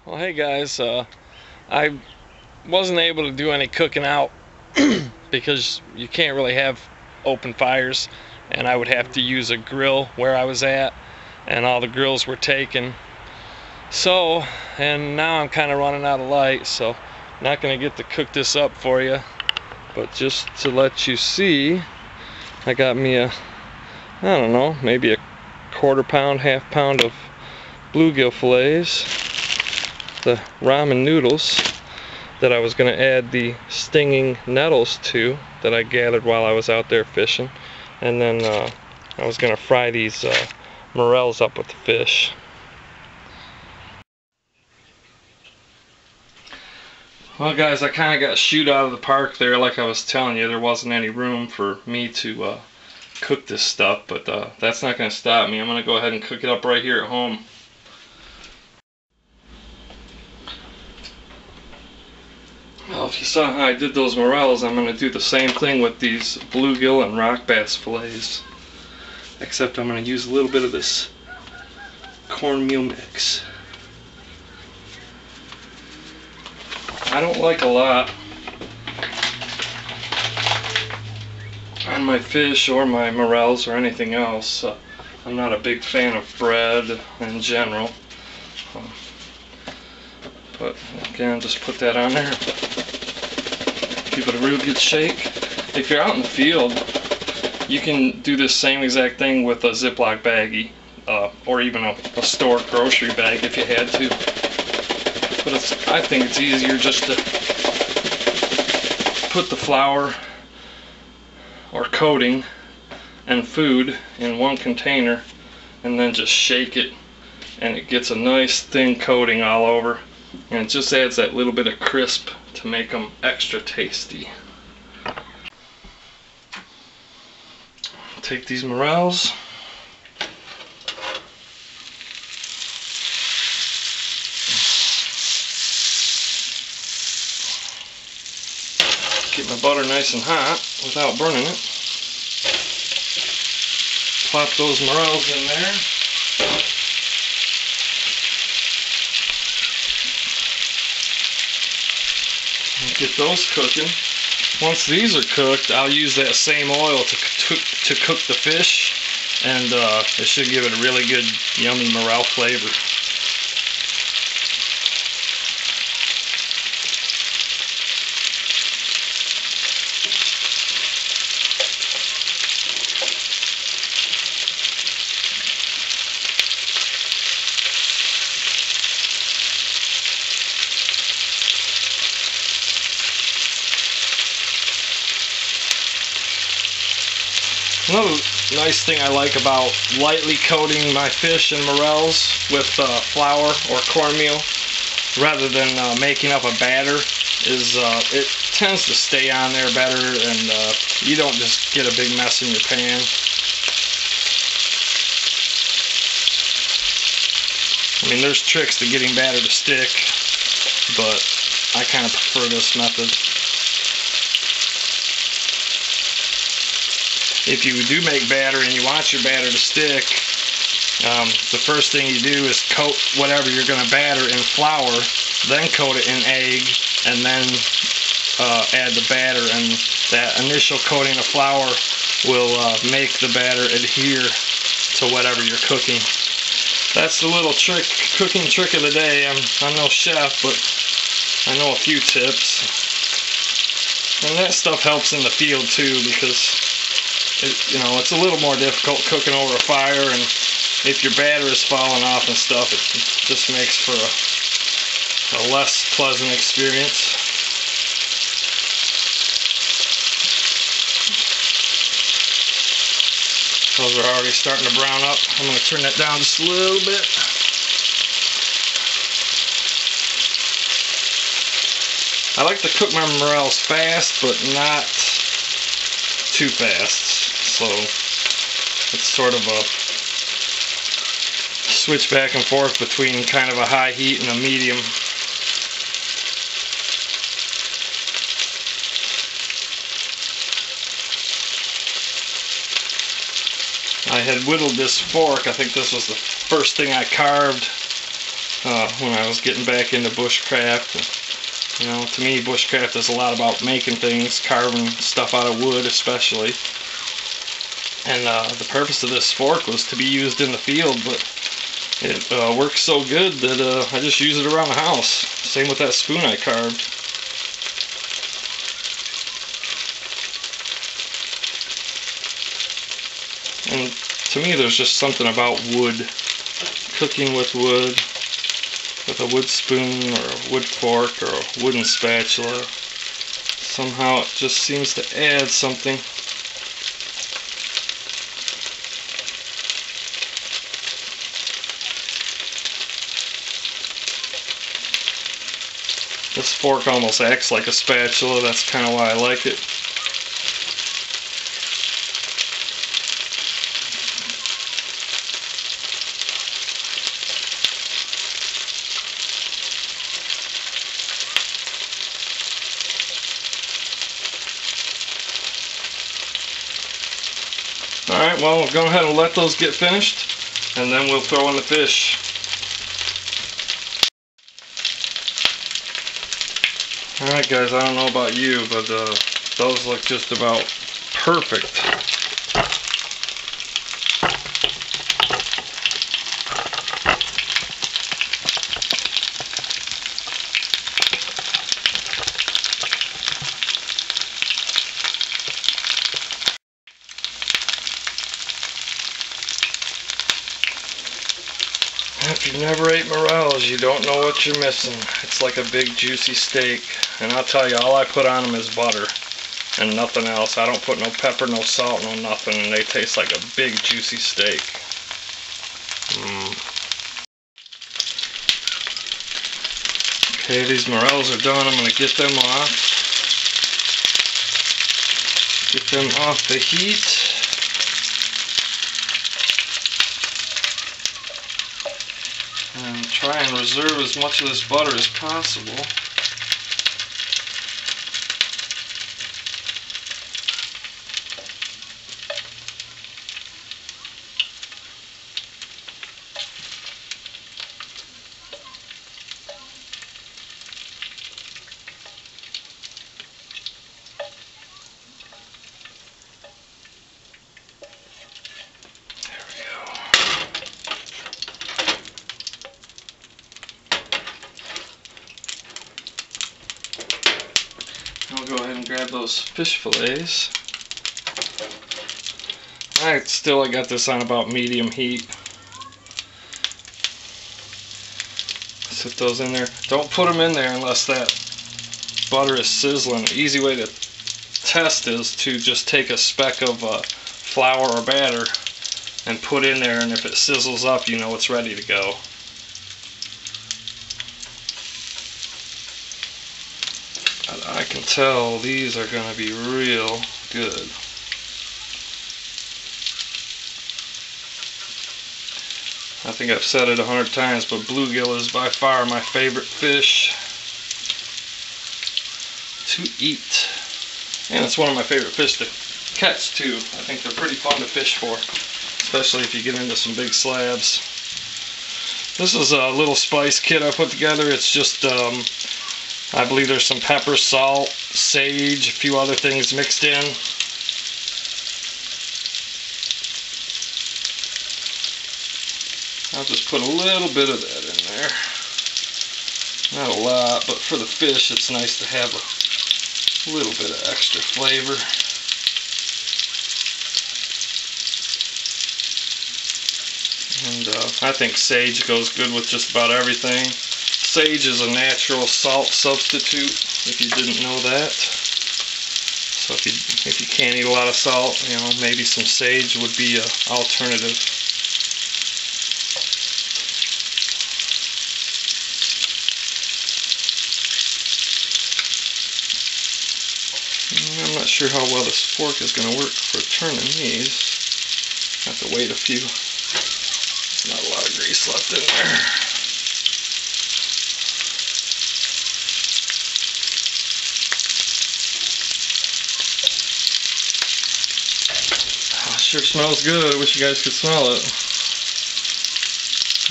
Well, hey guys, I wasn't able to do any cooking out because you can't really have open fires, and I would have to use a grill where I was at, and all the grills were taken. So, and now I'm kind of running out of light, so I'm not going to get to cook this up for you. But just to let you see, I got me I don't know, maybe a quarter pound, half pound of bluegill fillets, the ramen noodles that I was going to add the stinging nettles to that I gathered while I was out there fishing, and then I was going to fry these morels up with the fish. Well guys, I kind of got shooed out of the park there. Like I was telling you, there wasn't any room for me to cook this stuff, but that's not going to stop me. I'm going to go ahead and cook it up right here at home. Well, if you saw how I did those morels, I'm going to do the same thing with these bluegill and rock bass fillets. Except I'm going to use a little bit of this cornmeal mix. I don't like a lot on my fish or my morels or anything else. I'm not a big fan of bread in general. But again, just put that on there. Give it a real good shake. If you're out in the field, you can do this same exact thing with a Ziploc baggie, or even a store grocery bag if you had to. But I think it's easier just to put the flour or coating and food in one container and then just shake it, and it gets a nice thin coating all over, and it just adds that little bit of crisp to make them extra tasty. Take these morels, get my butter nice and hot without burning it. Plop those morels in there. Get those cooking. Once these are cooked, I'll use that same oil to cook the fish, and it should give it a really good, yummy morel flavor. Another nice thing I like about lightly coating my fish and morels with flour or cornmeal rather than making up a batter is it tends to stay on there better, and you don't just get a big mess in your pan. I mean, there's tricks to getting batter to stick, but I kind of prefer this method. If you do make batter and you want your batter to stick, the first thing you do is coat whatever you're going to batter in flour, then coat it in egg, and then add the batter, and that initial coating of flour will make the batter adhere to whatever you're cooking. That's the little cooking trick of the day. I'm no chef, but I know a few tips. And that stuff helps in the field too, because it's a little more difficult cooking over a fire, and if your batter is falling off and stuff, it just makes for a less pleasant experience. Those are already starting to brown up. I'm going to turn that down just a little bit. I like to cook my morels fast, but not too fast. So it's sort of a switch back and forth between kind of a high heat and a medium. I had whittled this fork. I think this was the first thing I carved when I was getting back into bushcraft. You know, to me, bushcraft is a lot about making things, carving stuff out of wood especially. And the purpose of this fork was to be used in the field, but it works so good that I just use it around the house. Same with that spoon I carved. And to me, there's just something about wood, cooking with wood, with a wood spoon or a wood fork or a wooden spatula. Somehow it just seems to add something. This fork almost acts like a spatula, that's kind of why I like it. Alright, well, we'll go ahead and let those get finished, and then we'll throw in the fish. Alright guys, I don't know about you, but those look just about perfect. If you've never ate Morels, you don't know what you're missing. It's like a big juicy steak. And I'll tell you, all I put on them is butter and nothing else. I don't put no pepper, no salt, no nothing, and they taste like a big juicy steak. Okay, these Morels are done. I'm going to get them off. Get them off the heat. And try and reserve as much of this butter as possible. I'll go ahead and grab those fish fillets. I got this on about medium heat. Set those in there. Don't put them in there unless that butter is sizzling. The easy way to test is to just take a speck of flour or batter and put in there, and if it sizzles up, you know it's ready to go. I can tell these are going to be real good. I think I've said it 100 times, but bluegill is by far my favorite fish to eat. And it's one of my favorite fish to catch too. I think they're pretty fun to fish for, especially if you get into some big slabs. This is a little spice kit I put together. It's just I believe there's some pepper, salt, sage, a few other things mixed in. I'll just put a little bit of that in there. Not a lot, but for the fish it's nice to have a little bit of extra flavor. And I think sage goes good with just about everything. Sage is a natural salt substitute, if you didn't know that. So if you can't eat a lot of salt, you know, maybe some sage would be an alternative. I'm not sure how well this fork is going to work for turning these. I have to wait a few. There's not a lot of grease left in there. Sure smells good. I wish you guys could smell it.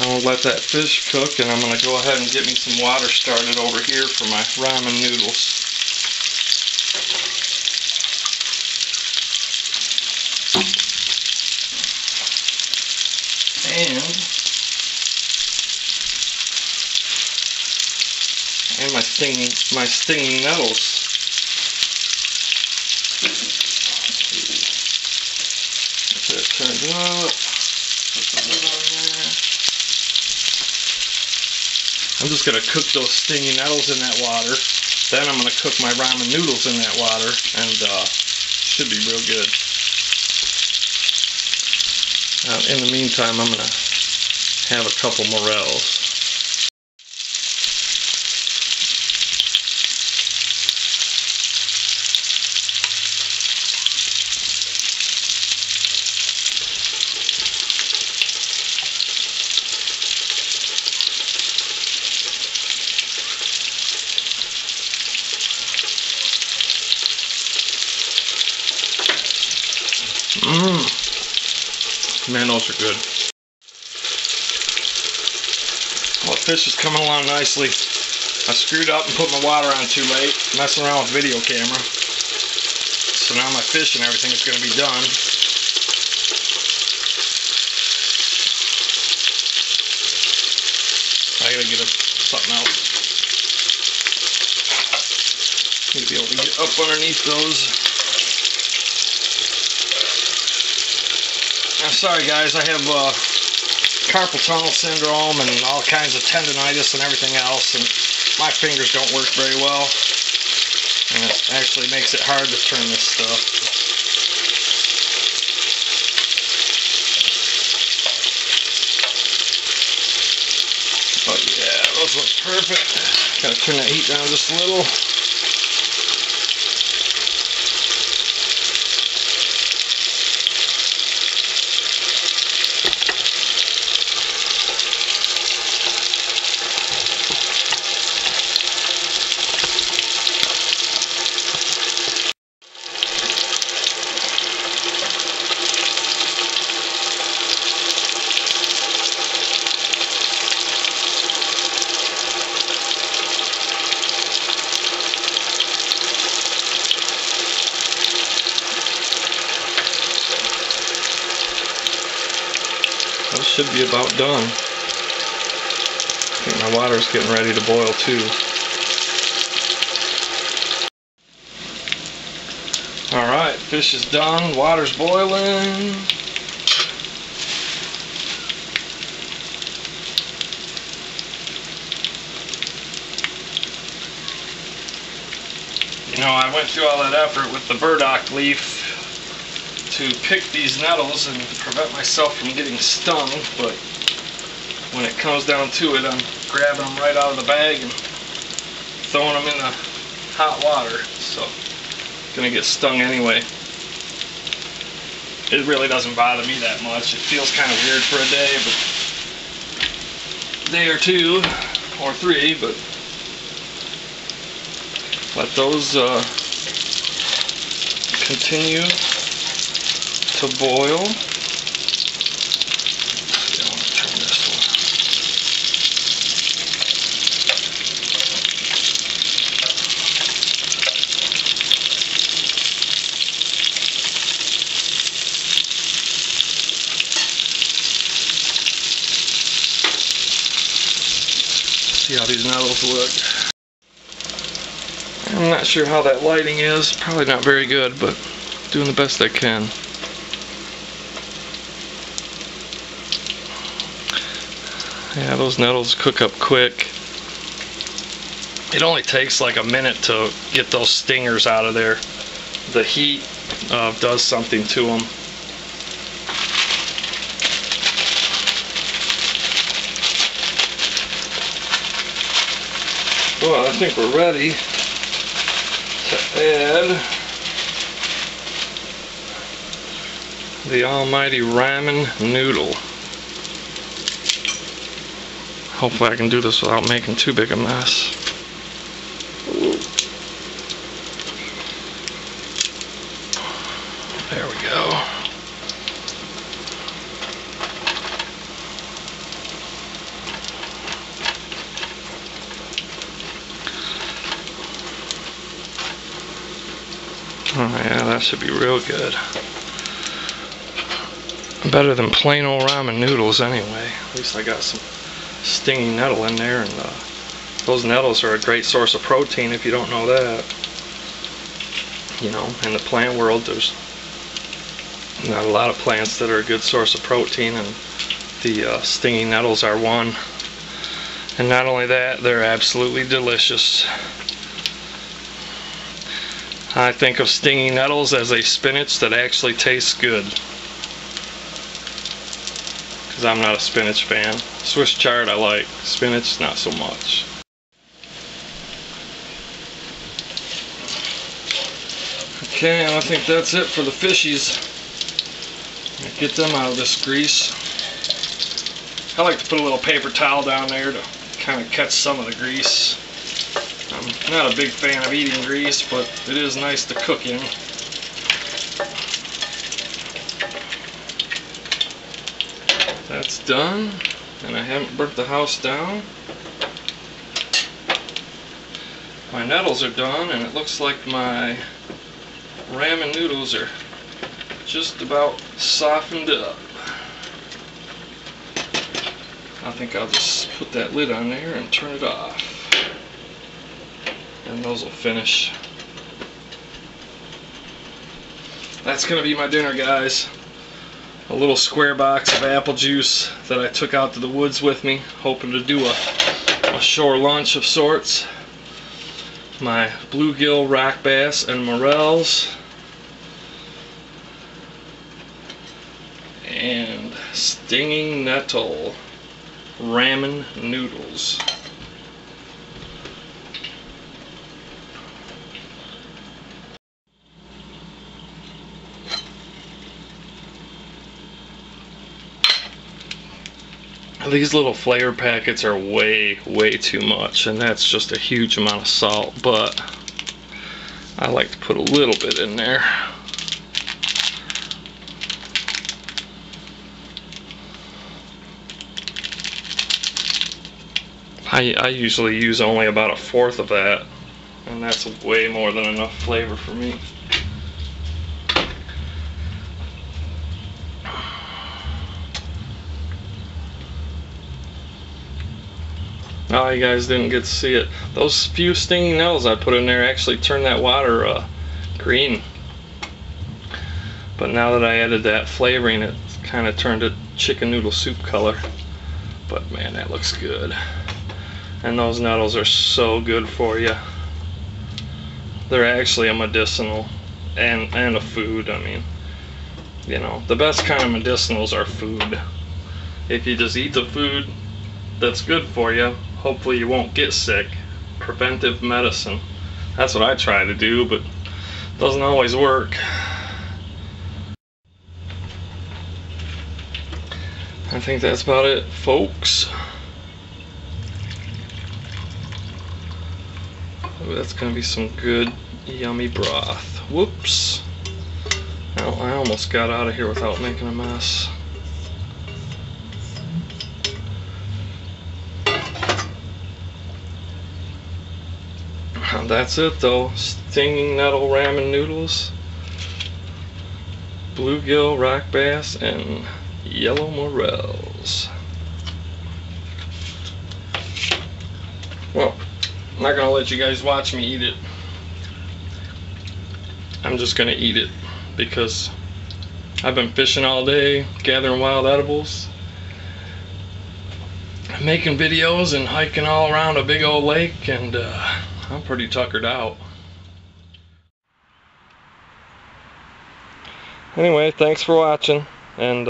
I'll let that fish cook, and I'm going to go ahead and get me some water started over here for my ramen noodles. And my stinging nettles. Get that turned up. Put the lid on there. I'm just going to cook those stinging nettles in that water. Then I'm going to cook my ramen noodles in that water, and should be real good. In the meantime, I'm going to have a couple Morels. Man, those are good. Well, the fish is coming along nicely. I screwed up and put my water on too late, messing around with video camera. So now my fish and everything is going to be done. I gotta get something out. Need to be able to get up underneath those. I'm sorry guys, I have carpal tunnel syndrome and all kinds of tendonitis and everything else, and my fingers don't work very well, and it actually makes it hard to turn this stuff. But yeah, those look perfect. Gotta turn that heat down just a little. Those should be about done. I think my water's getting ready to boil too. Alright, fish is done, water's boiling. You know, I went through all that effort with the burdock leaf to pick these nettles and prevent myself from getting stung, but when it comes down to it, I'm grabbing them right out of the bag and throwing them in the hot water, so I'm gonna get stung anyway. It really doesn't bother me that much. It feels kind of weird for a day, but day or two or three, but let those continue to boil. See, I want to turn this one. See how these nettles look. I'm not sure how that lighting is. Probably not very good, but doing the best I can. Yeah, those nettles cook up quick. It only takes like a minute to get those stingers out of there. The heat does something to them. Well, I think we're ready to add the almighty ramen noodle. Hopefully I can do this without making too big a mess. There we go. Oh yeah, that should be real good. Better than plain old ramen noodles anyway. At least I got some stinging nettle in there, and those nettles are a great source of protein if you don't know that. You know, in the plant world there's not a lot of plants that are a good source of protein, and the stinging nettles are one. And not only that, they're absolutely delicious. I think of stinging nettles as a spinach that actually tastes good. Because I'm not a spinach fan. Swiss chard I like, spinach not so much. Okay, and I think that's it for the fishies. Get them out of this grease. I like to put a little paper towel down there to kind of catch some of the grease. I'm not a big fan of eating grease, but it is nice to cook in. That's done, and I haven't burnt the house down. My nettles are done, and it looks like my ramen noodles are just about softened up. I think I'll just put that lid on there and turn it off. And those will finish. That's gonna be my dinner, guys. A little square box of apple juice that I took out to the woods with me, hoping to do a shore lunch of sorts. My bluegill, rock bass, and morels. And stinging nettle ramen noodles. These little flavor packets are way too much, and that's just a huge amount of salt, but I like to put a little bit in there. I usually use only about 1/4 of that, and that's way more than enough flavor for me. Oh, you guys didn't get to see it. Those few stinging nettles I put in there actually turned that water green. But now that I added that flavoring, it kind of turned it chicken noodle soup color. But man, that looks good. And those nettles are so good for you. They're actually a medicinal and a food. I mean, you know, the best kind of medicinals are food. If you just eat the food that's good for you, hopefully you won't get sick. Preventive medicine. That's what I try to do, but it doesn't always work. I think that's about it, folks. Ooh, that's gonna be some good, yummy broth. Whoops. Well, I almost got out of here without making a mess. That's it though. Stinging nettle ramen noodles, bluegill, rock bass, and yellow morels. Well, I'm not gonna let you guys watch me eat it. I'm just gonna eat it because I've been fishing all day, gathering wild edibles, making videos, and hiking all around a big old lake, and I'm pretty tuckered out. Anyway, thanks for watching, and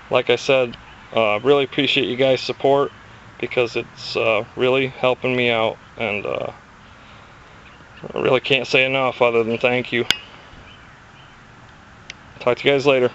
like I said, really appreciate you guys' support, because it's really helping me out, and I really can't say enough other than thank you. Talk to you guys later.